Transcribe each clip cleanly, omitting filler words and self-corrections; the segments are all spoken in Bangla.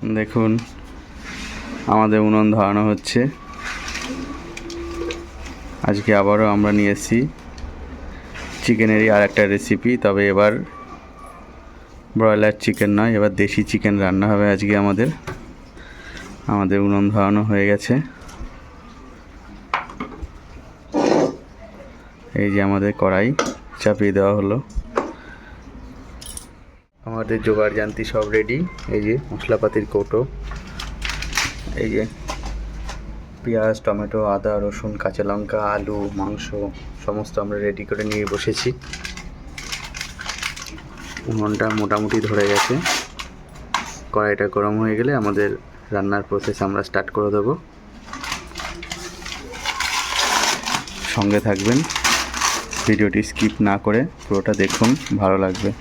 দেখুন আমাদের উনুন ধরানো হচ্ছে। আজকে আবারও আমরা নিয়ে এসেছি চিকেনেরই আর একটা রেসিপি, তবে এবার ব্রয়লার চিকেন নয়, এবার দেশি চিকেন রান্না হবে আজকে। আমাদের উনুন ধরানো হয়ে গেছে। এই যে আমাদের কড়াই চাপিয়ে দেওয়া হলো। আমাদের জোগাড় জান্তি সব রেডি। এই যে মশলাপাতির কৌটো, এই যে পেঁয়াজ, টমেটো, আদা, রসুন, কাঁচা লঙ্কা, আলু, মাংস সমস্ত আমরা রেডি করে নিয়ে বসেছি। উনুনটা মোটামুটি ধরে গেছে। কড়াইটা গরম হয়ে গেলে আমাদের রান্নার প্রসেস আমরা স্টার্ট করে দেব। সঙ্গে থাকবেন, ভিডিওটি স্কিপ না করে পুরোটা দেখুন, ভালো লাগবে।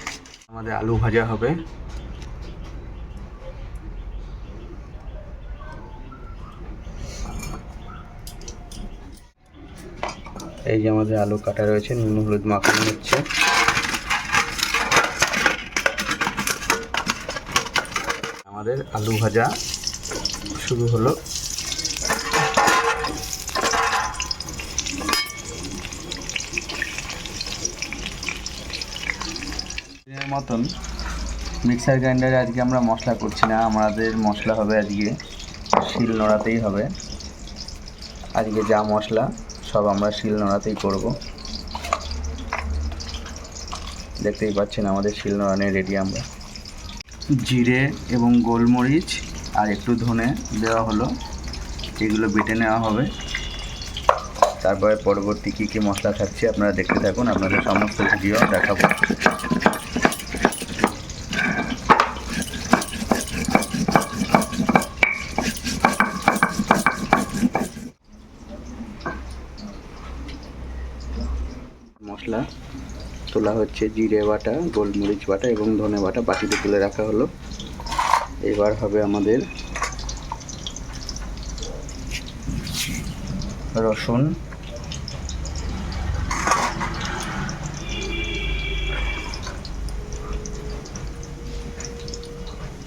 আমাদের আলু ভাজা হবে। এই যে আমাদের আলু কাটা রয়েছে, নুন হলুদ মাখানো হচ্ছে। আমাদের আলু ভাজা শুরু হলো। এর মতন মিক্সার গ্রাইন্ডারে আজকে আমরা মশলা করছি না, আমাদের মশলা হবে আজকে শিল নোড়াতেই হবে। আজকে যা মশলা সব আমরা শিল নোড়াতেই করব। দেখতেই পাচ্ছেন আমাদের শিল নোড়া নিয়ে রেডি। আমরা জিরে এবং গোলমরিচ আর একটু ধনে দেওয়া হলো, এগুলো বেটে নেওয়া হবে। তারপরে পরবর্তী কী কী মশলা থাকছে আপনারা দেখতে থাকুন, আপনাদের সমস্ত ভিডিও দেখাবো। মশলা তোলা হচ্ছে, জিরে বাটা, গোলমরিচ বাটা এবং ধনে বাটা বাটিতে তুলে রাখা হলো। এবার হবে আমাদের রসুন,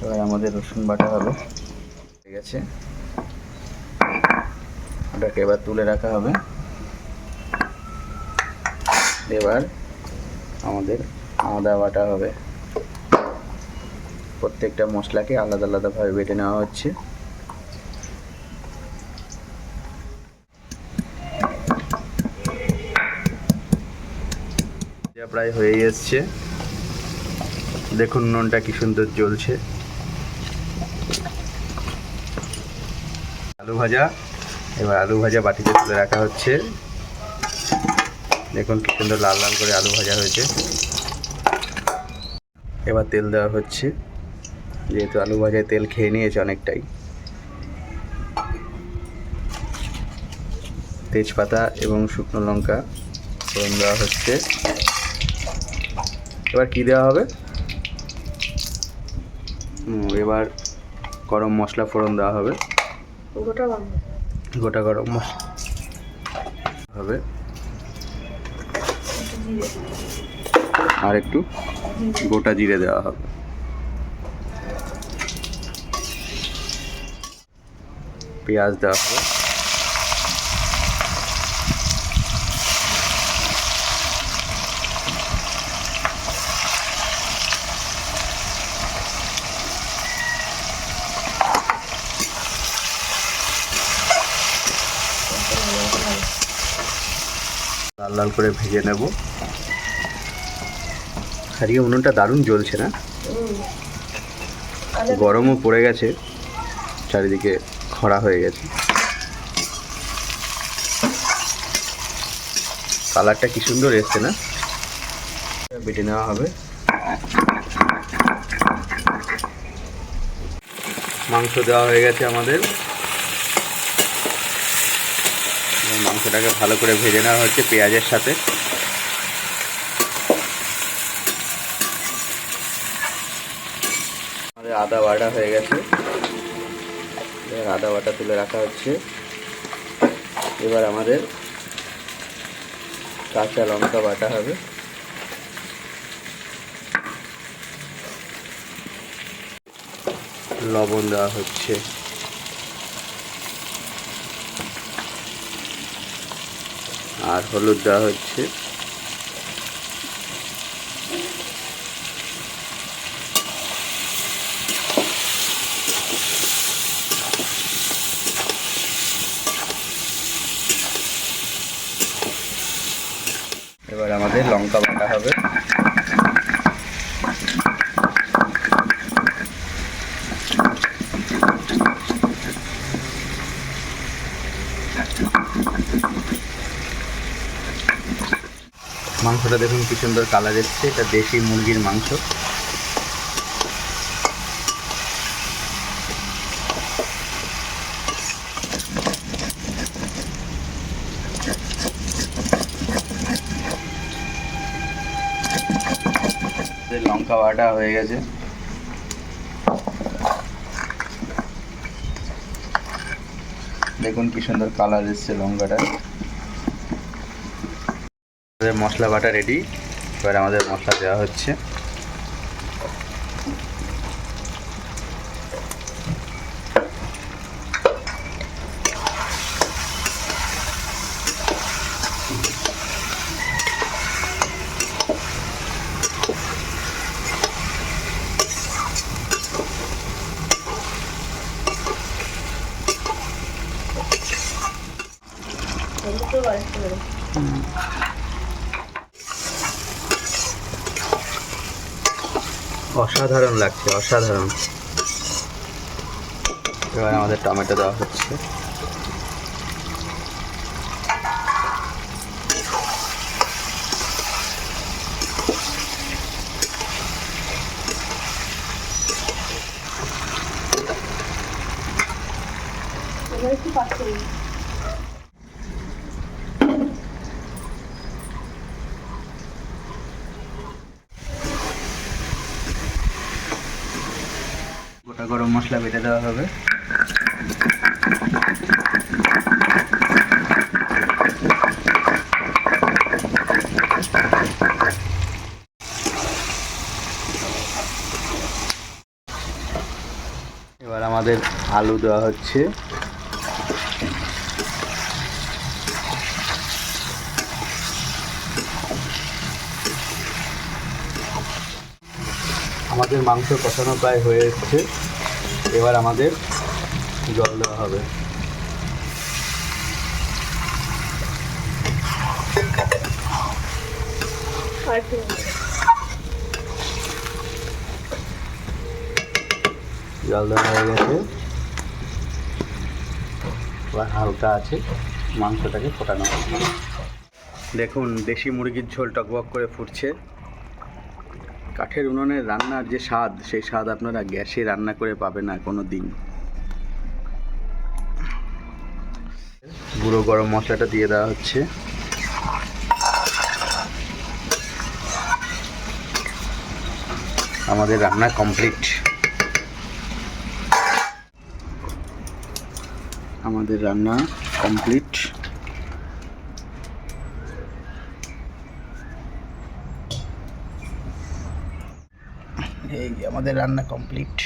এবার আমাদের রসুন বাটা হবে। ঠিক আছে, ওটাকে এবার তুলে রাখা হবে। এবার আমাদের আদা বাটা হবে। প্রত্যেকটা মশলাকে আলাদা আলাদাভাবে বেটে নেওয়া হচ্ছে। প্রায় হয়েই এসছে, দেখুন নুনটা কি সুন্দর জ্বলছে। আলু ভাজা, এবার আলু ভাজা বাটিতে তুলে রাখা হচ্ছে। দেখুন কি সুন্দর লাল লাল করে আলু ভাজা হয়েছে। এবার তেল দেওয়া হচ্ছে, যেহেতু আলু ভাজায় তেল খেয়ে নিয়েছে অনেকটাই। তেজপাতা এবং শুকনো লঙ্কা ফোড়ন দেওয়া হচ্ছে। এবার কি দেওয়া হবে? এবার গরম মশলা ফোড়ন দেওয়া হবে, গোটা গরম মশলা হবে, আর একটু গোটা জিরে দেওয়া হবে। পেঁয়াজ দেওয়া হবে। লাল লাল করে ভেজে নেব। আজকে উনুনটা দারুণ জ্বলছে না? গরমও পড়ে গেছে, চারিদিকে খরা হয়ে গেছে। কালারটা কি সুন্দর এসছে না? বেটে নেওয়া হবে। মাংস দেওয়া হয়ে গেছে আমাদের। মাংসটাকে ভালো করে ভেজে নেওয়া হচ্ছে পেঁয়াজের সাথে। আমাদের আদা বাটা হয়ে গেছে, আদা বাটা তুলে রাখা হচ্ছে। এবার আমাদের কাঁচা লঙ্কা বাটা হবে। লবণ দেওয়া হচ্ছে, আর হলুদ দেওয়া হচ্ছে। এবার আমাদের লঙ্কা বাটা হবে। মাংসটা দেখুন কি সুন্দর কালার এসছে, এটা দেশি মুরগির মাংস। লঙ্কা বাটা হয়ে গেছে। দেখুন কি সুন্দর কালার এসছে লঙ্কাটা। মশলা বাটা রেডি। এবার আমাদের মশলা দেওয়া হচ্ছে। অসাধারণ লাগছে, অসাধারণ। এবার আমাদের টমেটো দেওয়া হচ্ছে। গোটা গরম মশলা বেটে দেওয়া হবে। এবার আমাদের আলু দেওয়া হচ্ছে। আমাদের মাংস কষানো প্রায় হয়ে এসেছে। এবার আমাদের জল দেওয়া হবে। জল দেওয়া হয়ে গেছে। এবার হালকা আছে, মাংসটাকে ফোটানো হবে। দেখুন দেশি মুরগির ঝোল টকবক করে ফুটছে। কাঠের উনুনের রান্নার যে স্বাদ, সেই স্বাদ আপনারা গ্যাসে রান্না করে পাবেন না কোনো দিন। গুঁড়ো গরম মশলাটা দিয়ে দেওয়া হচ্ছে। আমাদের রান্না কমপ্লিট। আমাদের রান্না কমপ্লিট। এই আমাদের রান্না কমপ্লিট।